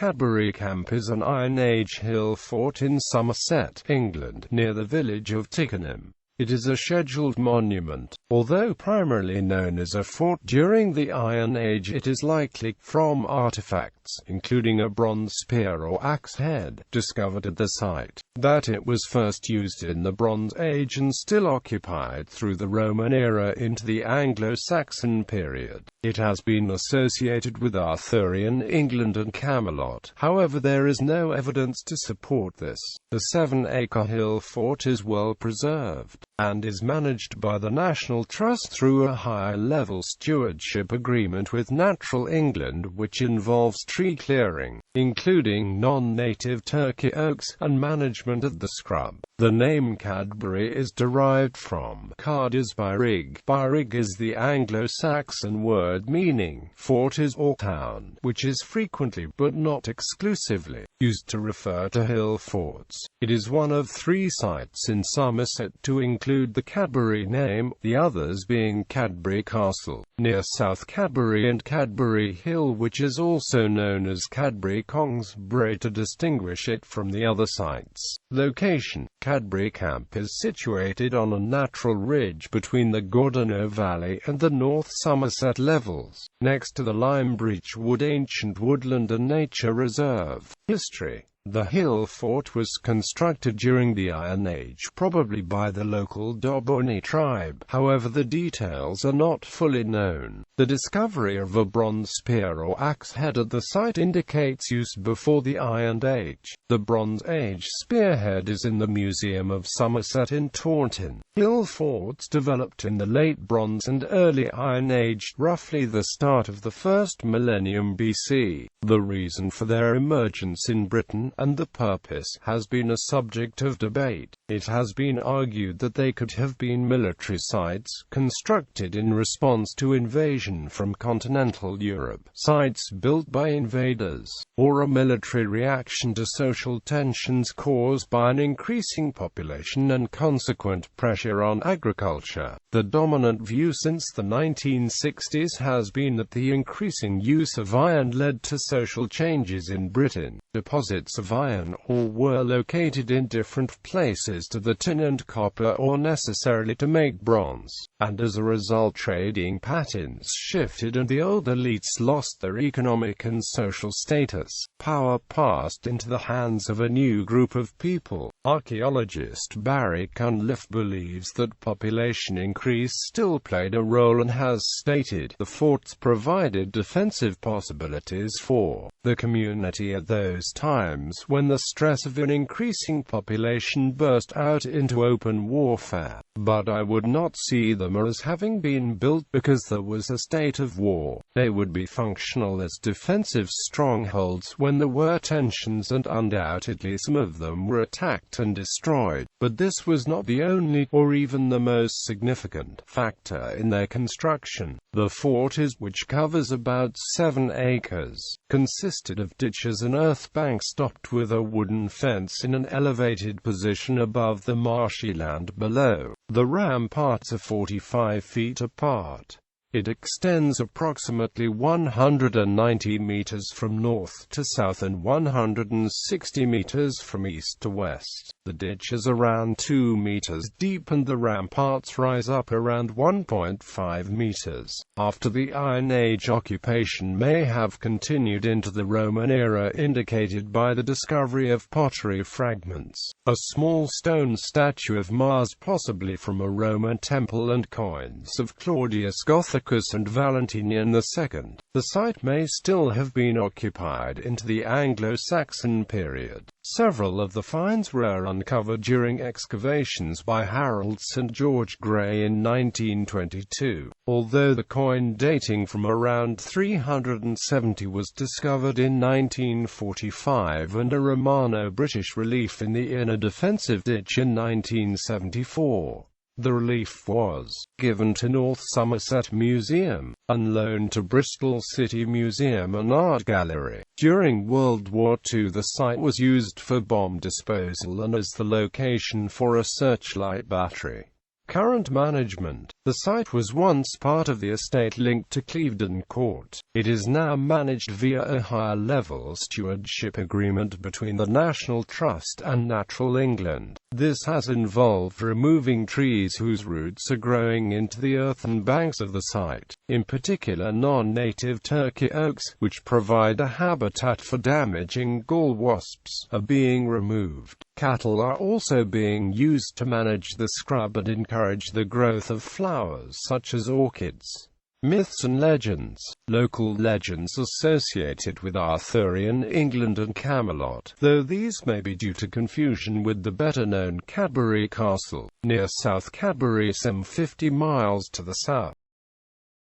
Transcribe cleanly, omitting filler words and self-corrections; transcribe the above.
Cadbury Camp is an Iron Age hill fort in Somerset, England, near the village of Tickenham. It is a scheduled monument. Although primarily known as a fort during the Iron Age, it is likely, from artifacts, including a bronze spear or axe head, discovered at the site, that it was first used in the Bronze Age and still occupied through the Roman era into the Anglo-Saxon period. It has been associated with Arthurian England and Camelot. However, there is no evidence to support this. The 7-acre hill fort is well preserved, and is managed by the National Trust through a high-level stewardship agreement with Natural England, which involves tree clearing, including non-native Turkey oaks, and management of the scrub. The name Cadbury is derived from Cad is Byrig. Byrig is the Anglo-Saxon word meaning fortress or town, which is frequently, but not exclusively, used to refer to hill forts. It is one of 3 sites in Somerset to include the Cadbury name, the others being Cadbury Castle, near South Cadbury, and Cadbury Hill, which is also known as Cadbury Kongs Bray to distinguish it from the other sites. Location: Cadbury Camp is situated on a natural ridge between the Gordano Valley and the North Somerset levels, next to the Limebreach Wood Ancient Woodland and Nature Reserve. History: the hill fort was constructed during the Iron Age, probably by the local Doboni tribe. However, the details are not fully known. The discovery of a bronze spear or axe head at the site indicates use before the Iron Age. The Bronze Age spearhead is in the Museum of Somerset in Taunton. Hill forts developed in the late Bronze and early Iron Age, roughly the start of the first millennium BC. The reason for their emergence in Britain and the purpose has been a subject of debate. It has been argued that they could have been military sites, constructed in response to invasion from continental Europe, sites built by invaders, or a military reaction to social tensions caused by an increasing population and consequent pressure on agriculture. The dominant view since the 1960s has been that the increasing use of iron led to social changes in Britain. Deposits of iron ore were located in different places to the tin and copper ore necessarily to make bronze, and as a result trading patterns shifted and the old elites lost their economic and social status. Power passed into the hands of a new group of people. Archaeologist Barry Cunliffe believes that population increase still played a role and has stated the forts provided defensive possibilities for the community at those times when the stress of an increasing population burst out into open warfare. But I would not see them as having been built because there was a state of war. They would be functional as defensive strongholds when there were tensions, and undoubtedly some of them were attacked and destroyed. But this was not the only, or even the most significant, factor in their construction. The fort, which covers about 7 acres, consisted of ditches and earth banks topped with a wooden fence in an elevated position above the marshy land below. The ramparts are 45 feet apart. It extends approximately 190 meters from north to south and 160 meters from east to west. The ditch is around 2 meters deep and the ramparts rise up around 1.5 meters. After the Iron Age, occupation may have continued into the Roman era, indicated by the discovery of pottery fragments, a small stone statue of Mars possibly from a Roman temple, and coins of Claudius Gothicus and Valentinian II. The site may still have been occupied into the Anglo-Saxon period. Several of the finds were uncovered during excavations by Harold St. George Gray in 1922, although the coin dating from around 370 was discovered in 1945 and a Romano-British relief in the inner defensive ditch in 1974. The relief was given to North Somerset Museum, and loaned to Bristol City Museum and Art Gallery. During World War II, the site was used for bomb disposal and as the location for a searchlight battery. Current management. The site was once part of the estate linked to Clevedon Court. It is now managed via a higher-level stewardship agreement between the National Trust and Natural England. This has involved removing trees whose roots are growing into the earthen banks of the site. In particular, non-native Turkey oaks, which provide a habitat for damaging gall wasps, are being removed. Cattle are also being used to manage the scrub and encourage the growth of flowers such as orchids. Myths and legends. Local legends associated with Arthurian England and Camelot, though these may be due to confusion with the better-known Cadbury Castle, near South Cadbury, some 50 miles to the south.